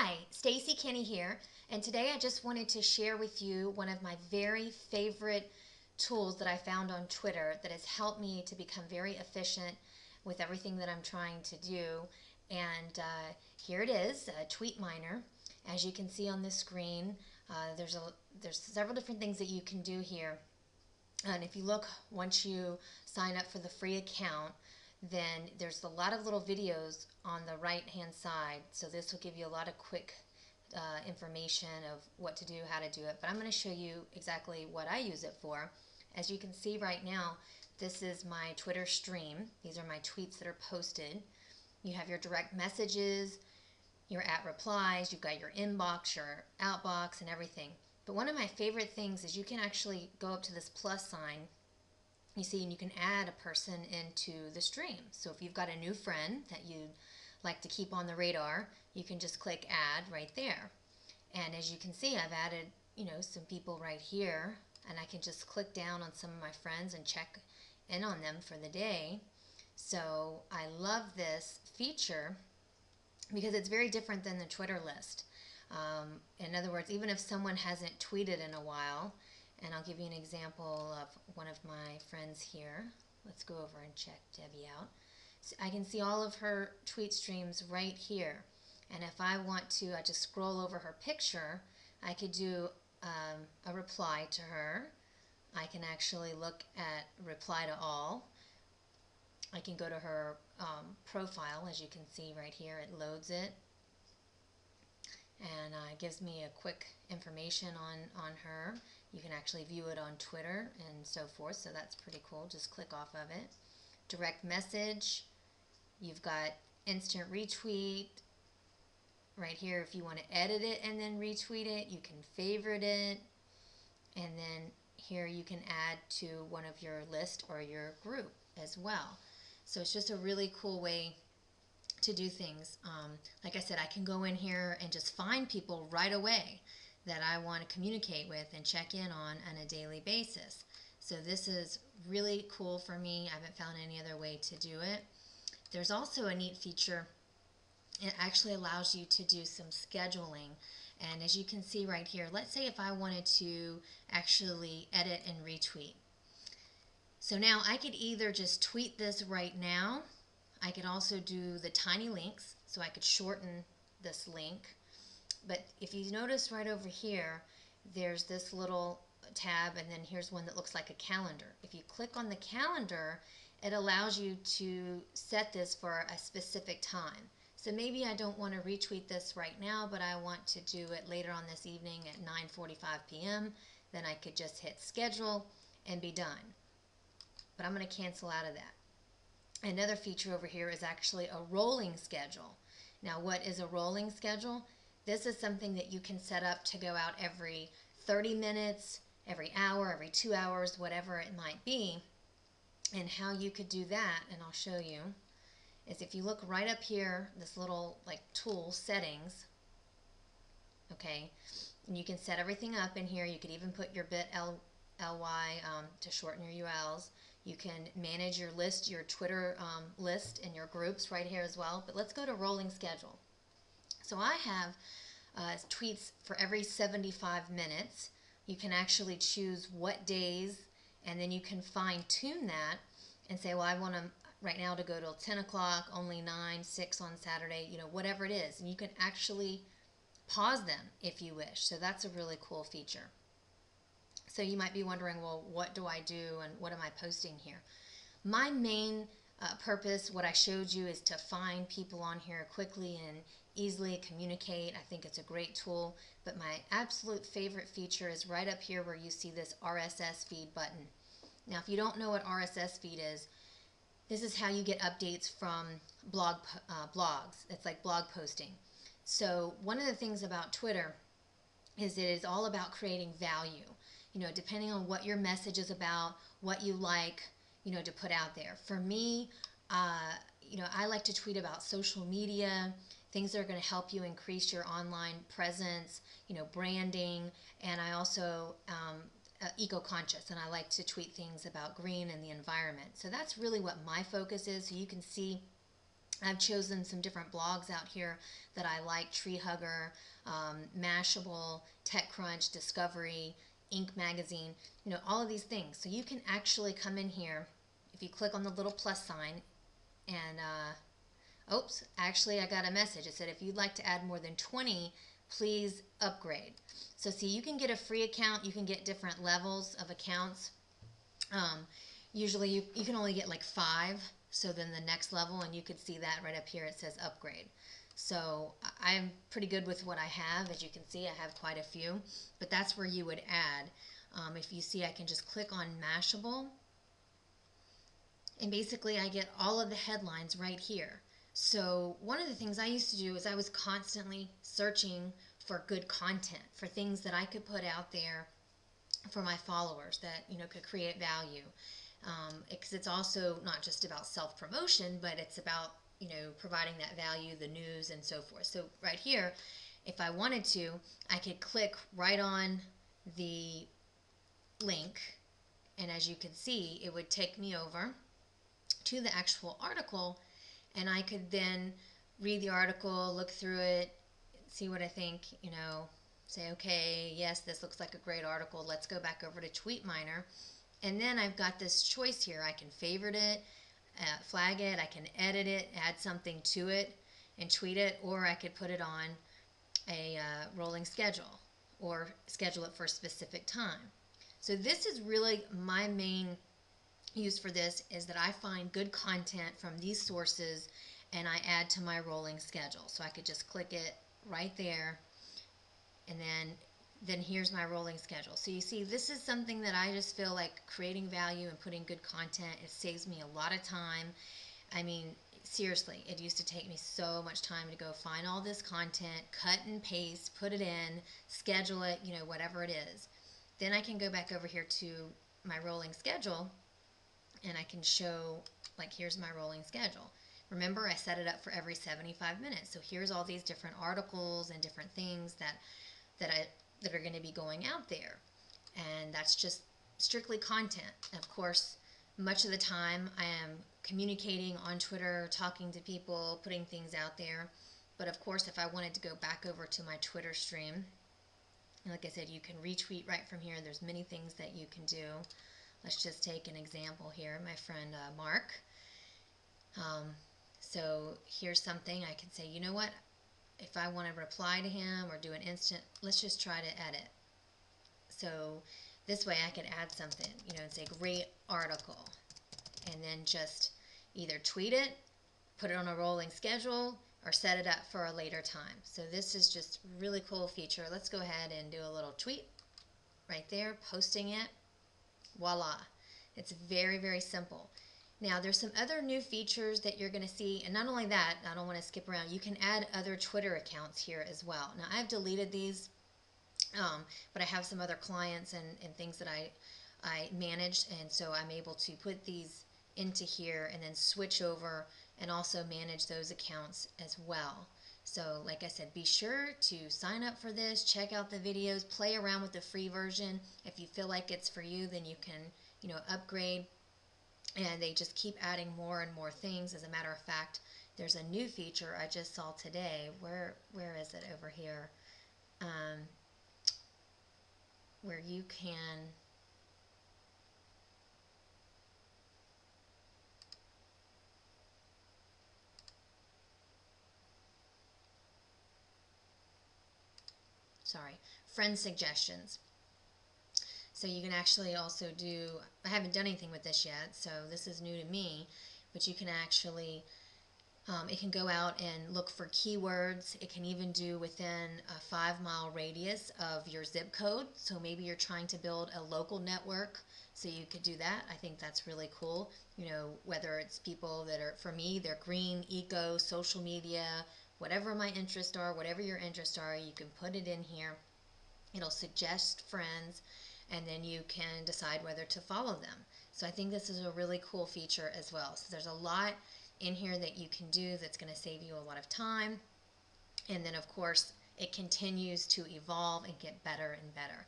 Hi, Stacy Kenny here, and today I just wanted to share with you one of my very favorite tools that I found on Twitter that has helped me to become very efficient with everything that I'm trying to do. And here it is, Tweetminer. As you can see on the screen, there's several different things that you can do here. And if you look, once you sign up for the free account, then there's a lot of little videos on the right hand side. So this will give you a lot of quick information of what to do, how to do it. But I'm going to show you exactly what I use it for. As you can see right now, this is my Twitter stream. These are my tweets that are posted. You have your direct messages, your at replies, you've got your inbox, your outbox, and everything. But one of my favorite things is you can actually go up to this plus sign, you see, and you can add a person into the stream. So if you've got a new friend that you'd like to keep on the radar, you can just click add right there. And as you can see, I've added, some people right here, and I can just click down on some of my friends and check in on them for the day. So I love this feature because it's very different than the Twitter list. In other words, even if someone hasn't tweeted in a while, and I'll give you an example of one of my friends here. Let's go over and check Debbie out. So I can see all of her tweet streams right here. And if I want to, I just scroll over her picture. I could do a reply to her. I can actually look at reply to all. I can go to her profile, as you can see right here. It loads it and gives me a quick information on her. You can actually view it on Twitter and so forth, so that's pretty cool. Just click off of it. Direct message, you've got instant retweet right here. If you want to edit it and then retweet it, you can favorite it, and then here you can add to one of your list or your group as well. So it's just a really cool way to do things. Like I said, I can go in here and just find people right away that I want to communicate with and check in on a daily basis. So this is really cool for me. I haven't found any other way to do it. There's also a neat feature. It actually allows you to do some scheduling. And as you can see right here, let's say if I wanted to actually edit and retweet. So now I could either just tweet this right now. I could also do the tiny links, so I could shorten this link. But if you notice right over here, there's this little tab, and then here's one that looks like a calendar. If you click on the calendar, it allows you to set this for a specific time. So maybe I don't want to retweet this right now, but I want to do it later on this evening at 9:45 p.m. Then I could just hit schedule and be done. But I'm going to cancel out of that. Another feature over here is actually a rolling schedule. Now, what is a rolling schedule? This is something that you can set up to go out every 30 minutes, every hour, every 2 hours, whatever it might be. And how you could do that, and I'll show you, is if you look right up here, this little tool, settings, okay, and you can set everything up in here. You could even put your bit.ly to shorten your URLs. You can manage your list, your Twitter list, and your groups right here as well. But let's go to rolling schedule. So I have tweets for every 75 minutes. You can actually choose what days, and then you can fine-tune that and say, well, I want them right now to go till 10 o'clock, only 9, 6 on Saturday, whatever it is. And you can actually pause them if you wish. So that's a really cool feature. So you might be wondering, well, what do I do and what am I posting here? My main purpose, what I showed you, is to find people on here quickly and easily communicate. I think it's a great tool, but my absolute favorite feature is right up here where you see this RSS feed button. Now, if you don't know what RSS feed is, this is how you get updates from blogs. It's like blog posting. So one of the things about Twitter is it is all about creating value. Depending on what your message is about, what you like, to put out there. For me, I like to tweet about social media, things that are going to help you increase your online presence, branding, and I also eco-conscious, and I like to tweet things about green and the environment. So that's really what my focus is. So you can see I've chosen some different blogs out here that I like: Tree Hugger, Mashable, TechCrunch, Discovery, Inc. Magazine, all of these things. So you can actually come in here if you click on the little plus sign and, oops, actually I got a message. It said if you'd like to add more than 20, please upgrade. So see, you can get a free account, you can get different levels of accounts. Usually you can only get like 5, so then the next level, and you could see that right up here, it says upgrade. So I'm pretty good with what I have. As you can see, I have quite a few, but that's where you would add. If you see, I can just click on Mashable, and basically I get all of the headlines right here. So one of the things I used to do is I was constantly searching for good content, for things that I could put out there for my followers that could create value, because it's also not just about self-promotion, but it's about providing that value, the news, and so forth. So right here, if I wanted to, I could click right on the link, and as you can see, it would take me over to the actual article, and I could then read the article, look through it, see what I think, say, okay, yes, this looks like a great article. Let's go back over to Tweetminer. And then I've got this choice here. I can favorite it, flag it, I can edit it, add something to it, and tweet it, or I could put it on a rolling schedule or schedule it for a specific time. So this is really my main use for this, is that I find good content from these sources and I add to my rolling schedule. So I could just click it right there, and then here's my rolling schedule. So you see, this is something that I just feel like creating value and putting good content, it saves me a lot of time. I mean, seriously, it used to take me so much time to go find all this content, cut and paste, put it in, schedule it, whatever it is. Then I can go back over here to my rolling schedule, and I can show, like, here's my rolling schedule. Remember, I set it up for every 75 minutes. So here's all these different articles and different things that are going to be going out there. And that's just strictly content. Of course, much of the time I am communicating on Twitter, talking to people, putting things out there. But of course, if I wanted to go back over to my Twitter stream, and like I said, you can retweet right from here. There's many things that you can do. Let's just take an example here. My friend Mark. So here's something I can say, you know what? If I want to reply to him or do an instant, let's just try to edit. So this way I could add something, and say great article, and then just either tweet it, put it on a rolling schedule, or set it up for a later time. So this is just a really cool feature. Let's go ahead and do a little tweet right there, posting it. Voila. It's very, very simple. Now, there's some other new features that you're going to see, and not only that, I don't want to skip around, you can add other Twitter accounts here as well. Now, I've deleted these, but I have some other clients and things that I managed, and so I'm able to put these into here and then switch over and also manage those accounts as well. So, like I said, be sure to sign up for this, check out the videos, play around with the free version. If you feel like it's for you, then you can, upgrade. And they just keep adding more and more things. As a matter of fact, there's a new feature I just saw today. Where is it over here? Where you can friend suggestions. So you can actually also do, I haven't done anything with this yet, so this is new to me, but you can actually, it can go out and look for keywords. It can even do within a 5-mile radius of your zip code. So maybe you're trying to build a local network, so you could do that. I think that's really cool. Whether it's people that are, for me, they're green, eco, social media, whatever my interests are, whatever your interests are, you can put it in here. It'll suggest friends, and then you can decide whether to follow them. So I think this is a really cool feature as well. So there's a lot in here that you can do that's going to save you a lot of time. And then, of course, it continues to evolve and get better and better.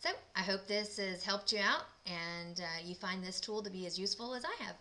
So I hope this has helped you out, and you find this tool to be as useful as I have.